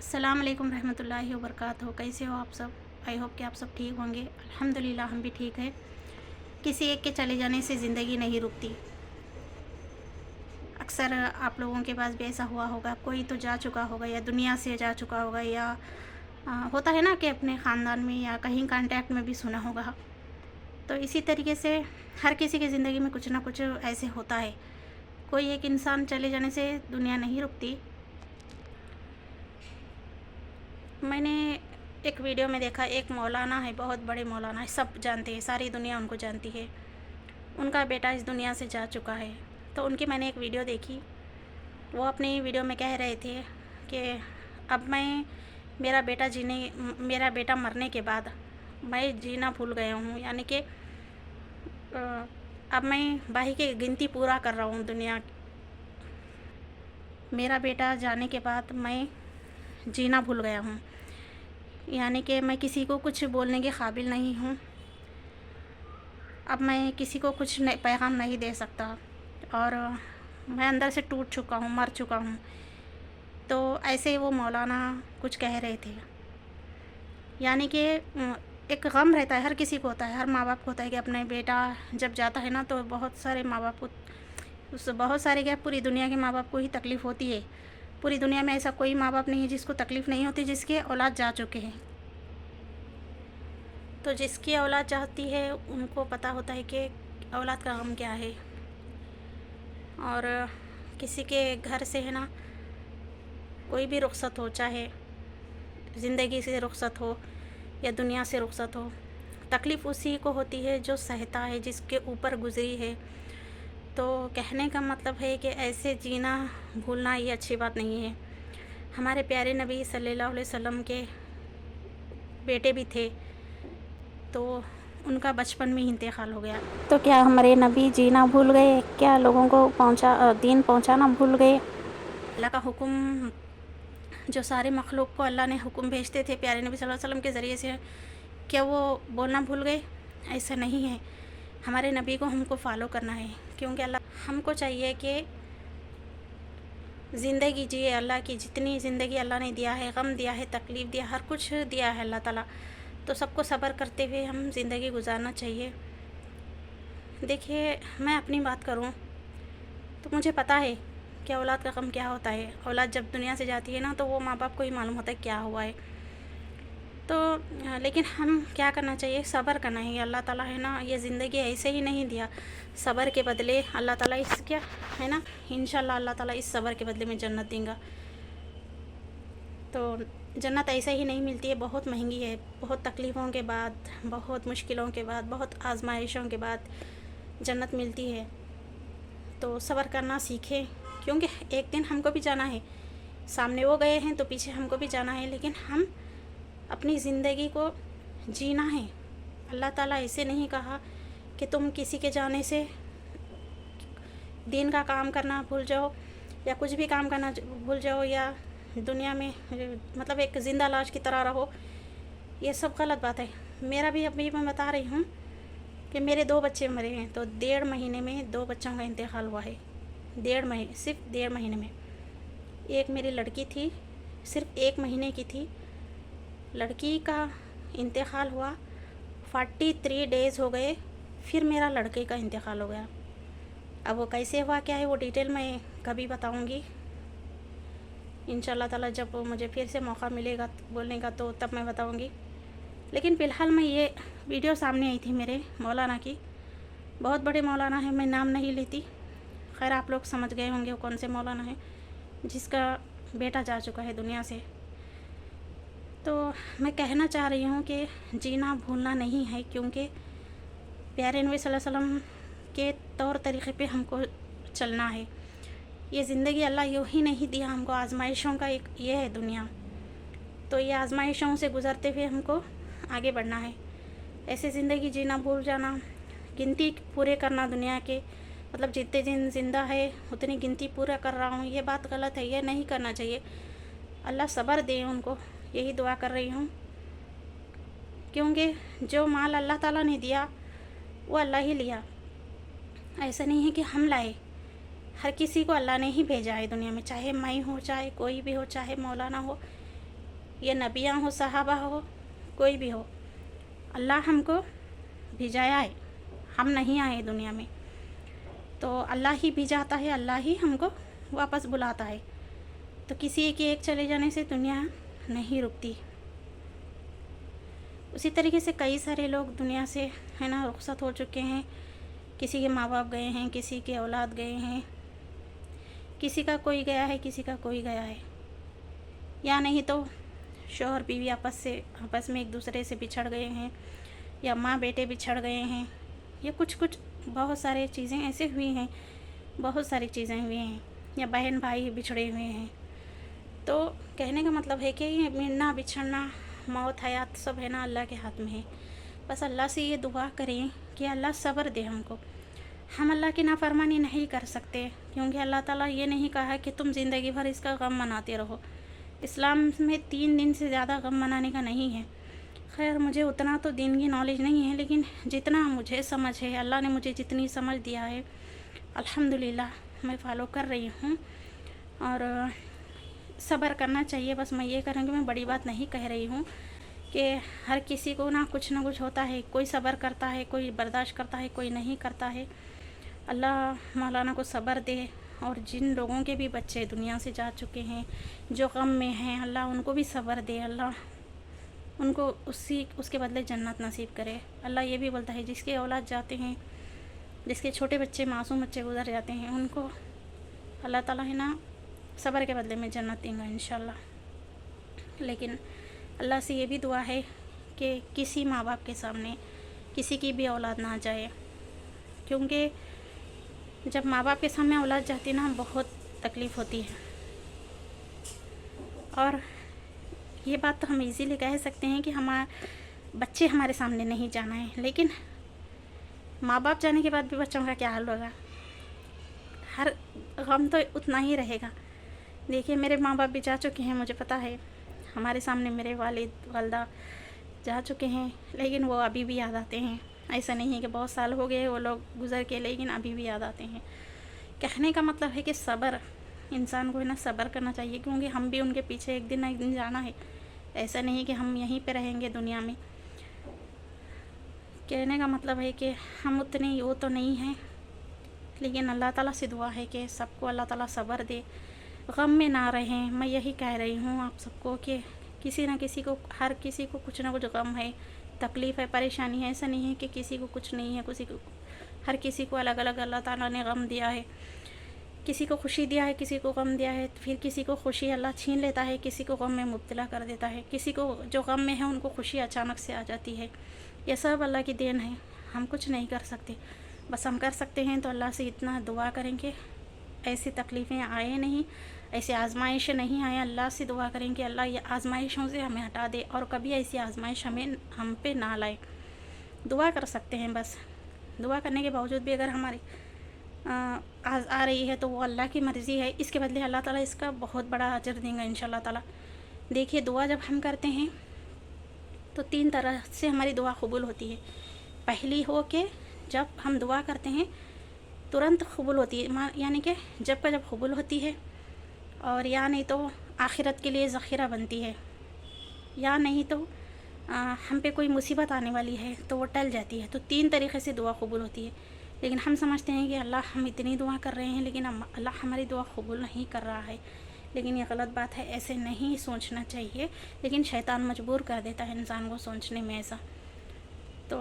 अस्सलाम वालेकुम रहमतुल्लाहि व बरकातहू। कैसे हो आप सब? आई होप कि आप सब ठीक होंगे। अल्हम्दुलिल्लाह हम भी ठीक हैं। किसी एक के चले जाने से ज़िंदगी नहीं रुकती। अक्सर आप लोगों के पास भी ऐसा हुआ होगा, कोई तो जा चुका होगा या दुनिया से जा चुका होगा या होता है ना कि अपने ख़ानदान में या कहीं कांटेक्ट में भी सुना होगा। तो इसी तरीके से हर किसी की ज़िंदगी में कुछ ना कुछ ऐसे होता है। कोई एक इंसान चले जाने से दुनिया नहीं रुकती। मैंने एक वीडियो में देखा, एक मौलाना है, बहुत बड़े मौलाना है, सब जानते हैं, सारी दुनिया उनको जानती है। उनका बेटा इस दुनिया से जा चुका है। तो उनकी मैंने एक वीडियो देखी। वो अपनी वीडियो में कह रहे थे कि अब मेरा बेटा मरने के बाद मैं जीना भूल गया हूँ, यानी कि अब मैं भाई की गिनती पूरा कर रहा हूँ दुनिया। मेरा बेटा जाने के बाद मैं जीना भूल गया हूँ, यानी कि मैं किसी को कुछ बोलने के काबिल नहीं हूँ। अब मैं किसी को कुछ पैगाम नहीं दे सकता और मैं अंदर से टूट चुका हूँ, मर चुका हूँ। तो ऐसे वो मौलाना कुछ कह रहे थे, यानी कि एक गम रहता है, हर किसी को होता है, हर माँ बाप को होता है कि अपने बेटा जब जाता है ना, तो बहुत सारे माँ बाप को, बहुत सारे क्या, पूरी दुनिया के माँ बाप को ही तकलीफ़ होती है। पूरी दुनिया में ऐसा कोई माँ बाप नहीं है जिसको तकलीफ़ नहीं होती, जिसके औलाद जा चुके हैं। तो जिसकी औलाद चाहती है उनको पता होता है कि औलाद का गम क्या है। और किसी के घर से है ना, कोई भी रुखसत हो, चाहे ज़िंदगी से रुखसत हो या दुनिया से रुखसत हो, तकलीफ़ उसी को होती है जो सहता है, जिसके ऊपर गुज़री है। तो कहने का मतलब है कि ऐसे जीना भूलना ये अच्छी बात नहीं है। हमारे प्यारे नबी सल्लल्लाहु अलैहि वसल्लम के बेटे भी थे, तो उनका बचपन में ही इंतकाल हो गया। तो क्या हमारे नबी जीना भूल गए? क्या लोगों को दीन पहुंचाना भूल गए? अल्लाह का हुक्म, जो सारे मखलूक को अल्लाह ने हुक्म भेजते थे प्यारे नबी सल्लल्लाहु अलैहि वसल्लम के ज़रिए से, क्या वो बोलना भूल गए? ऐसा नहीं है। हमारे नबी को हमको फॉलो करना है, क्योंकि अल्लाह हमको चाहिए कि ज़िंदगी जिए। अल्लाह की जितनी ज़िंदगी अल्लाह ने दिया है, गम दिया है, तकलीफ़ दिया, हर कुछ दिया है अल्लाह ताला, तो सबको सब्र करते हुए हम ज़िंदगी गुजारना चाहिए। देखिए, मैं अपनी बात करूं तो मुझे पता है कि औलाद का गम क्या होता है। औलाद जब दुनिया से जाती है ना, तो वो माँ बाप को ही मालूम होता है क्या हुआ है। तो लेकिन हम क्या करना चाहिए? सब्र करना है। अल्लाह ताला है ना, ये ज़िंदगी ऐसे ही नहीं दिया, सब्र के बदले अल्लाह ताला इस क्या है ना, इंशाल्लाह अल्लाह ताला इस सब्र के बदले में जन्नत देगा। तो जन्नत ऐसे ही नहीं मिलती है, बहुत महंगी है। बहुत तकलीफ़ों के बाद, बहुत मुश्किलों के बाद, बहुत आजमाइशों के बाद जन्नत मिलती है। तो सब्र करना सीखें, क्योंकि एक दिन हमको भी जाना है। सामने वो गए हैं तो पीछे हमको भी जाना है, लेकिन हम अपनी ज़िंदगी को जीना है। अल्लाह ताला ऐसे नहीं कहा कि तुम किसी के जाने से दीन का काम करना भूल जाओ या कुछ भी काम करना भूल जाओ, या दुनिया में मतलब एक ज़िंदा लाश की तरह रहो। ये सब गलत बात है। मेरा भी अभी मैं बता रही हूँ कि मेरे 2 बच्चे मरे हैं, तो 1.5 महीने में 2 बच्चों का इंतकाल हुआ है। 1.5 महीने, सिर्फ 1.5 महीने में। एक मेरी लड़की थी, सिर्फ 1 महीने की थी। लड़की का इंतकाल हुआ, 43 डेज़ हो गए, फिर मेरा लड़के का इंतकाल हो गया। अब वो कैसे हुआ, क्या है, वो डिटेल मैं कभी बताऊंगी इंशाल्लाह ताला। जब मुझे फिर से मौका मिलेगा बोलने का तो तब मैं बताऊंगी। लेकिन फ़िलहाल मैं ये वीडियो सामने आई थी मेरे मौलाना की। बहुत बड़े मौलाना है, मैं नाम नहीं लेती। खैर, आप लोग समझ गए होंगे वो कौन से मौलाना है, जिसका बेटा जा चुका है दुनिया से। तो मैं कहना चाह रही हूँ कि जीना भूलना नहीं है, क्योंकि प्यारे नबी सल्लल्लाहु अलैहि वसल्लम के तौर तरीक़े पे हमको चलना है। ये ज़िंदगी अल्लाह यूँ ही नहीं दिया हमको, आजमाइशों का एक ये है दुनिया। तो ये आजमाइशों से गुज़रते हुए हमको आगे बढ़ना है। ऐसे ज़िंदगी जीना भूल जाना, गिनती पूरे करना दुनिया के, मतलब जितने दिन ज़िंदा है उतनी गिनती पूरा कर रहा हूँ, ये बात गलत है, ये नहीं करना चाहिए। अल्लाह सब्र दे उनको, यही दुआ कर रही हूँ। क्योंकि जो माल अल्लाह ताला ने दिया वो अल्लाह ही लिया, ऐसा नहीं है कि हम लाए। हर किसी को अल्लाह ने ही भेजा है दुनिया में, चाहे मैं हो, चाहे कोई भी हो, चाहे मौलाना हो, ये नबियाँ हो, सहाबा हो, कोई भी हो, अल्लाह हमको भिजाया है, हम नहीं आए दुनिया में। तो अल्लाह ही भिजाता है, अल्लाह ही हमको वापस बुलाता है। तो किसी के एक चले जाने से दुनिया नहीं रुकती। उसी तरीके से कई सारे लोग दुनिया से है ना रुखसत हो चुके हैं। किसी के माँ बाप गए हैं, किसी के औलाद गए हैं, किसी का कोई गया है, किसी का कोई गया है, या नहीं तो शौहर बीवी आपस में एक दूसरे से बिछड़ गए हैं, या माँ बेटे बिछड़ गए हैं, या कुछ बहुत सारी चीज़ें ऐसे हुई हैं, बहुत सारी चीज़ें हुई हैं, या बहन भाई बिछड़े हुए हैं। तो कहने का मतलब है कि मिलना बिछड़ना, मौत हयात सब है ना अल्लाह के हाथ में है। बस अल्लाह से ये दुआ करें कि अल्लाह सब्र दे हमको। हम अल्लाह की नाफरमानी नहीं कर सकते, क्योंकि अल्लाह ताला ये नहीं कहा कि तुम ज़िंदगी भर इसका गम मनाते रहो। इस्लाम में 3 दिन से ज़्यादा गम मनाने का नहीं है। खैर मुझे उतना तो दीन की नॉलेज नहीं है, लेकिन जितना मुझे समझ है, अल्लाह ने मुझे जितनी समझ दिया है, अल्हम्दुलिल्लाह मैं फ़ॉलो कर रही हूँ। और सब्र करना चाहिए। बस मैं ये करूँगी, मैं बड़ी बात नहीं कह रही हूँ कि हर किसी को ना कुछ होता है, कोई सब्र करता है, कोई बर्दाश्त करता है, कोई नहीं करता है। अल्लाह मौलाना को सब्र दे। और जिन लोगों के भी बच्चे दुनिया से जा चुके हैं, जो गम में हैं, अल्लाह उनको भी सब्र दे। अल्लाह उनको उसके बदले जन्नत नसीब करे। अल्लाह ये भी बोलता है जिसके औलाद जाते हैं, जिसके छोटे बच्चे मासूम बच्चे गुजर जाते हैं, उनको अल्लाह ताला है ना सब्र के बदले में जन्नत देंगे इंशाल्लाह। लेकिन अल्लाह से ये भी दुआ है कि किसी माँ बाप के सामने किसी की भी औलाद ना जाए, क्योंकि जब माँ बाप के सामने औलाद जाती है ना बहुत तकलीफ़ होती है। और ये बात तो हम इजीली कह सकते हैं कि हमारे बच्चे हमारे सामने नहीं जाना है, लेकिन माँ बाप जाने के बाद भी बच्चों का क्या हाल होगा। हर गम तो उतना ही रहेगा। देखिए मेरे माँ बाप भी जा चुके हैं, मुझे पता है। हमारे सामने मेरे वालिद वालदा जा चुके हैं, लेकिन वो अभी भी याद आते हैं। ऐसा नहीं है कि बहुत साल हो गए वो लोग गुज़र के, लेकिन अभी भी याद आते हैं। कहने का मतलब है कि सब्र, इंसान को है ना सब्र करना चाहिए, क्योंकि हम भी उनके पीछे एक दिन ना एक दिन जाना है। ऐसा नहीं कि हम यहीं पे रहेंगे दुनिया में। कहने का मतलब है कि हम उतने वो तो नहीं हैं, लेकिन अल्लाह ताला से दुआ है कि सबको अल्लाह ताला सब्र दे, गम में ना रहें। मैं यही कह रही हूँ आप सबको कि किसी ना किसी को, हर किसी को कुछ ना कुछ गम है, तकलीफ़ है, परेशानी है। ऐसा नहीं है कि किसी को कुछ नहीं है, हर किसी को अलग अलग अल्लाह ताला ने गम दिया है। किसी को खुशी दिया है, किसी को गम दिया है। फिर किसी को खुशी अल्लाह छीन लेता है, किसी को गम में मुब्तला कर देता है। किसी को जो गम में है उनको खुशी अचानक से आ जाती है। यह सब अल्लाह की देन है, हम कुछ नहीं कर सकते। बस हम कर सकते हैं तो अल्लाह से इतना दुआ करेंगे ऐसी तकलीफ़ें आए नहीं, ऐसी आजमाइश नहीं आए। अल्लाह से दुआ करें कि अल्लाह ये आजमाइशों से हमें हटा दे और कभी ऐसी आजमाइश हम पे ना लाए। दुआ कर सकते हैं। बस दुआ करने के बावजूद भी अगर हमारी आ रही है तो वो अल्लाह की मर्ज़ी है। इसके बदले अल्लाह ताला इसका बहुत बड़ा अजर देंगे इंशाल्लाह ताला। देखिए दुआ जब हम करते हैं तो 3 तरह से हमारी दुआ कबूल होती है। पहली हो कि जब हम दुआ करते हैं तुरंत कबूल होती है, यानी कि जब कबूल होती है। और या नहीं तो आखिरत के लिए ज़ख़ीरा बनती है, या नहीं तो हम पे कोई मुसीबत आने वाली है तो वो टल जाती है। तो 3 तरीक़े से दुआ कबूल होती है। लेकिन हम समझते हैं कि अल्लाह हम इतनी दुआ कर रहे हैं लेकिन अल्लाह हमारी दुआ कबूल नहीं कर रहा है। लेकिन ये गलत बात है, ऐसे नहीं सोचना चाहिए। लेकिन शैतान मजबूर कर देता है इंसान को सोचने में ऐसा। तो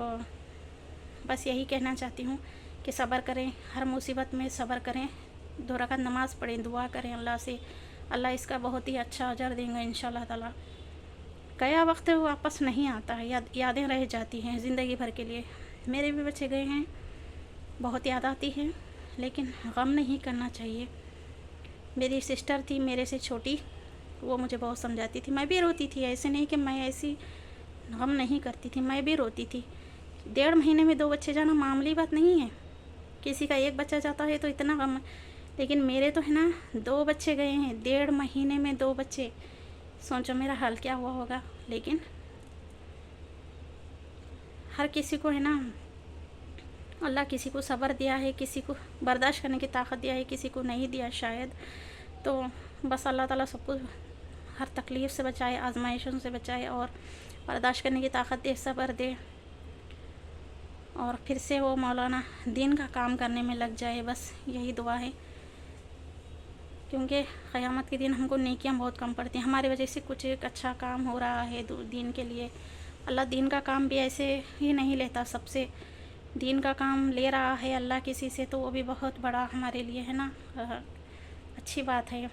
बस यही कहना चाहती हूँ कि सब्र करें, हर मुसीबत में सब्र करें, 2 रकात नमाज़ पढ़ें, दुआ करें अल्लाह से। अल्लाह इसका बहुत ही अच्छा अजर देंगे इंशाल्लाह ताला। गया वक्त वापस नहीं आता है, यादें रह जाती हैं ज़िंदगी भर के लिए। मेरे भी बच्चे गए हैं, बहुत याद आती है, लेकिन गम नहीं करना चाहिए। मेरी सिस्टर थी मेरे से छोटी, वो मुझे बहुत समझाती थी। मैं भी रोती थी, ऐसे नहीं कि मैं ऐसी गम नहीं करती थी, मैं भी रोती थी। 1.5 महीने में 2 बच्चे जाना मामूली बात नहीं है। किसी का 1 बच्चा जाता है तो इतना गम, लेकिन मेरे तो है ना 2 बच्चे गए हैं 1.5 महीने में 2 बच्चे। सोचो मेरा हाल क्या हुआ होगा। लेकिन हर किसी को है ना अल्लाह किसी को सब्र दिया है, किसी को बर्दाश्त करने की ताकत दिया है, किसी को नहीं दिया शायद। तो बस अल्लाह ताला सबको ہر تکلیف سے بچائے، آزمائشوں سے بچائے، اور برداشت کرنے کی طاقت دے، صبر دے، اور پھر سے وہ مولانا دین کا کام کرنے میں لگ جائے. بس یہی دعا ہے، کیونکہ قیامت کے دن ہم کو نیکیاں بہت کم پڑتی ہیں. ہماری وجہ سے کچھ ایک اچھا کام ہو رہا ہے دین کے لیے. اللہ دین کا کام بھی ایسے ہی نہیں لیتا سب سے. دین کا کام لے رہا ہے اللہ کسی سے تو وہ بھی بہت بڑا ہمارے لیے ہے نا، اچھی بات ہے.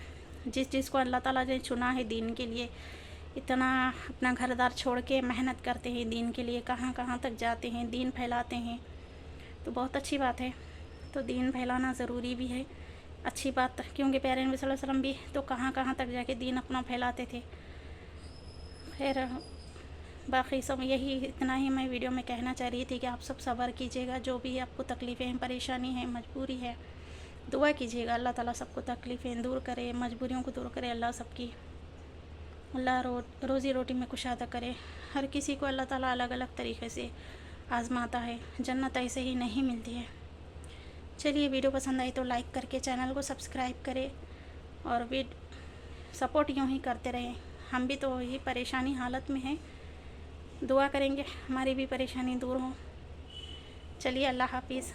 جس کو اللہ تعالیٰ نے چنا ہے دین کے لیے، اتنا اپنا گھر دار چھوڑ کے محنت کرتے ہیں دین کے لیے، کہاں کہاں تک جاتے ہیں، دین پھیلاتے ہیں، تو بہت اچھی بات ہے. تو دین پھیلانا ضروری بھی ہے، اچھی بات، کیونکہ پیارے نبی صلی اللہ علیہ وسلم بھی تو کہاں کہاں تک جا کے دین اپنا پھیلاتے تھے. خیر باقی سب یہی اتنا ہی میں ویڈیو میں کہنا چاہ رہی تھی کہ آپ سب صبر کیجیے گا، جو بھی آپ کو تکلیفیں ہیں، پریشانی ہے، مجبوری ہے، دعا کیجیے گا اللہ تعالیٰ سب کو تکلیفیں دور کرے، مجبوریوں کو دور کرے. اللہ سب کی اللہ روزی روٹی میں کشادہ کرے. ہر کسی کو اللہ تعالیٰ الگ الگ طریقے سے آزماتا ہے، جنت ایسے ہی نہیں ملتی ہے. چلیے ویڈیو پسند آئی تو لائک کر کے چینل کو سبسکرائب کرے، اور سپورٹ یوں ہی کرتے رہیں. ہم بھی تو یہی پریشانی حالت میں ہیں، دعا کریں گے ہماری بھی پریشانی دور ہو. چلیے اللہ حافظ.